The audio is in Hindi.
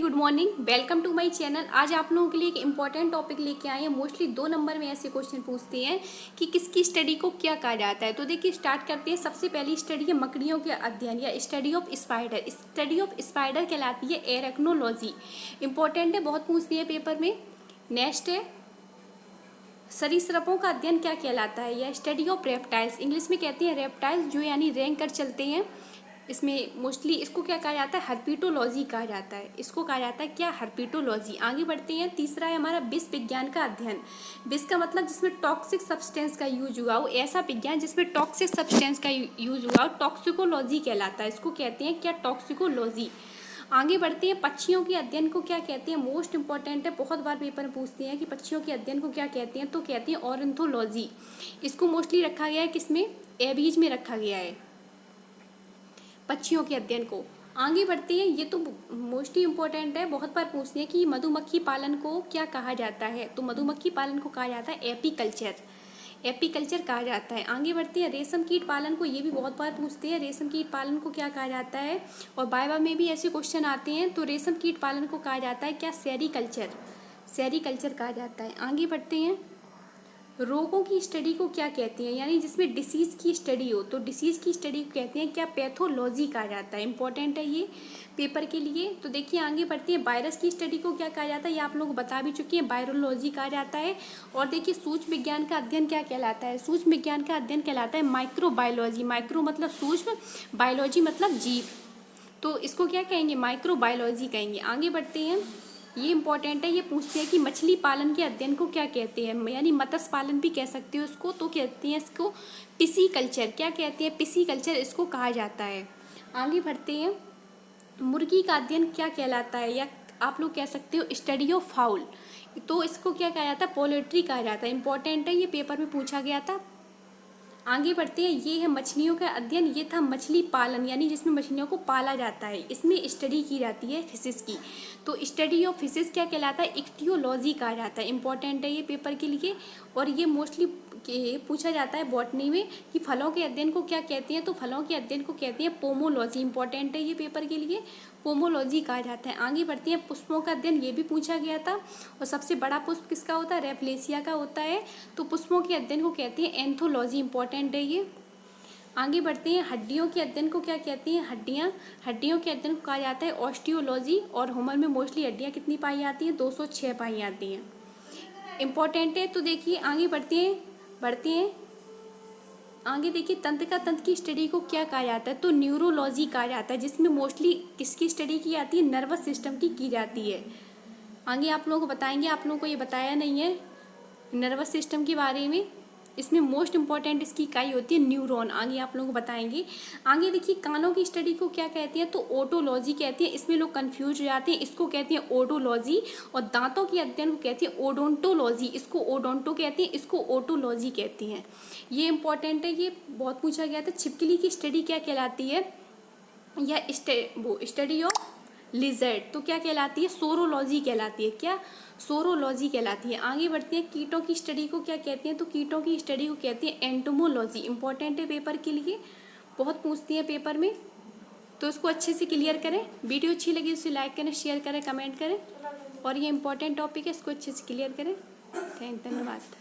Good morning, welcome to my channel. आज आप लोगों के लिए एक इम्पॉर्टेंट टॉपिक लेके आए हैं। मोस्टली 2 नंबर में ऐसे क्वेश्चन पूछते हैं कि किसकी स्टडी को क्या कहा जाता है। तो देखिए स्टार्ट करते हैं। सबसे पहली स्टडी है मकड़ियों के अध्ययन या study of spider. Study of spider कहलाती है एरेक्नोलॉजी। इंपॉर्टेंट है, बहुत पूछती है पेपर में। नेक्स्ट है सरीसृपों का अध्ययन क्या कहलाता है या स्टडी ऑफ रेप्टाइल्स। इंग्लिश में कहते हैं रेप्टाइल्स, जो यानी रेंग कर चलते हैं। इसमें मोस्टली इसको क्या कहा जाता है, हर्पिटोलॉजी कहा जाता है। इसको कहा जाता है क्या, हर्पिटोलॉजी। आगे बढ़ते हैं। तीसरा है हमारा विष विज्ञान का अध्ययन। विष का मतलब जिसमें टॉक्सिक सब्सटेंस का यूज हुआ हो, ऐसा विज्ञान जिसमें टॉक्सिक सब्सटेंस का यूज हुआ हो, टॉक्सिकोलॉजी कहलाता है। इसको कहते हैं क्या, टॉक्सिकोलॉजी। आगे बढ़ते हैं। पक्षियों के अध्ययन को क्या कहते हैं। मोस्ट इंपॉर्टेंट है, बहुत बार पेपर में पूछते हैं कि पक्षियों के अध्ययन को क्या कहते हैं। तो कहते हैं ऑर्निथोलॉजी। इसको मोस्टली रखा गया है किसमें, एबीज में रखा गया है पक्षियों के अध्ययन को। आगे बढ़ते हैं। ये तो मोस्टली इंपॉर्टेंट है, बहुत बार पूछते हैं कि मधुमक्खी पालन को क्या कहा जाता है। तो मधुमक्खी पालन को कहा जाता है एपीकल्चर। एपीकल्चर कहा जाता है। आगे बढ़ते हैं। रेशम कीट पालन को, ये भी बहुत बार पूछते हैं, रेशम कीट पालन को क्या कहा जाता है। और वाइवा में भी ऐसे क्वेश्चन आते हैं। तो रेशम कीट पालन को कहा जाता है क्या, सेरीकल्चर। सेरीकल्चर कहा जाता है। आगे बढ़ते हैं। रोगों की स्टडी को क्या कहते हैं, यानी जिसमें डिसीज की स्टडी हो, तो डिसीज की स्टडी को कहते हैं क्या, पैथोलॉजी कहा जाता है। इंपॉर्टेंट है ये पेपर के लिए। तो देखिए आगे बढ़ते हैं। वायरस की स्टडी को क्या कहा जाता है, ये आप लोग बता भी चुके हैं, वायरोलॉजी कहा जाता है। और देखिए सूक्ष्म विज्ञान का अध्ययन क्या कहलाता है। सूक्ष्म विज्ञान का अध्ययन कहलाता है माइक्रोबायोलॉजी। माइक्रो मतलब सूक्ष्म, बायोलॉजी मतलब जीव, तो इसको क्या कहेंगे, माइक्रोबायोलॉजी कहेंगे। आगे बढ़ते हैं। ये इंपॉर्टेंट है, ये पूछते हैं कि मछली पालन के अध्ययन को क्या कहते हैं, यानी मत्स्य पालन भी कह सकते हो उसको। तो कहते हैं इसको पिसीकल्चर। क्या कहते हैं, पिसीकल्चर इसको कहा जाता है। आगे बढ़ते हैं। मुर्गी का अध्ययन क्या कहलाता है, या आप लोग कह सकते हो स्टडी ऑफ फाउल। तो इसको क्या कहा जाता है, पोल्ट्री कहा जाता है। इंपॉर्टेंट है, ये पेपर में पूछा गया था। आगे बढ़ते हैं। ये है मछलियों का अध्ययन। ये था मछली पालन, यानी जिसमें मछलियों को पाला जाता है, इसमें स्टडी की जाती है फिशिस की। तो स्टडी ऑफ फिशिस क्या कहलाता है, इक्टियोलॉजी कहा जाता है। इंपॉर्टेंट है ये पेपर के लिए। और ये मोस्टली पूछा जाता है बॉटनी में कि फलों के अध्ययन को क्या कहते हैं। तो फलों के अध्ययन को कहते हैं पोमोलॉजी। इंपॉर्टेंट है ये पेपर के लिए, पोमोलॉजी कहा जाता है। आगे बढ़ते हैं। पुष्पों का अध्ययन, ये भी पूछा गया था। और सबसे बड़ा पुष्प किसका होता है, रेफलेसिया का होता है। तो पुष्पों के अध्ययन को कहते हैं एंथोलॉजी। इंपॉर्टेंट है ये। आगे बढ़ते हैं। हड्डियों के अध्ययन को क्या कहते हैं, हड्डियों के अध्ययन को कहा जाता है ऑस्टियोलॉजी। और ह्यूमन में मोस्टली हड्डियाँ कितनी पाई जाती हैं, 206 पाई जाती हैं। इंपॉर्टेंट है। तो देखिए आगे बढ़ते हैं। आगे देखिए तंत्र की स्टडी को क्या कहा जाता है। तो न्यूरोलॉजी कहा जाता है, जिसमें मोस्टली किसकी स्टडी की जाती है, नर्वस सिस्टम की जाती है। आगे आप लोगों को बताएंगे, आप लोगों को ये बताया नहीं है नर्वस सिस्टम के बारे में। इसमें मोस्ट इंपॉर्टेंट इसकी इकाई होती है न्यूरॉन। आगे आप लोगों को बताएंगे। आगे देखिए कानों की स्टडी को क्या कहते हैं, तो ओटोलॉजी कहते हैं। इसमें लोग कंफ्यूज हो जाते हैं, इसको कहते हैं ओडोलॉजी। और दांतों के अध्ययन को कहते हैं ओडोंटोलॉजी। इसको ओडोंटो कहते हैं, इसको ओटोलॉजी कहते हैं। ये इंपॉर्टेंट है, ये बहुत पूछा गया था। छिपकली की स्टडी क्या कहलाती है, या स्टडी ऑफ लिजर्ड, तो क्या कहलाती है, सोरोलॉजी कहलाती है। क्या, सोरोलॉजी कहलाती है। आगे बढ़ते हैं। कीटों की स्टडी को क्या कहते हैं, तो कीटों की स्टडी को कहते हैं एंटोमोलॉजी। इंपॉर्टेंट है पेपर के लिए, बहुत पूछती है पेपर में, तो इसको अच्छे से क्लियर करें। वीडियो अच्छी लगी उसे लाइक करें, शेयर करें, कमेंट करें। और ये इंपॉर्टेंट टॉपिक है, इसको अच्छे से क्लियर करें। धन्यवाद।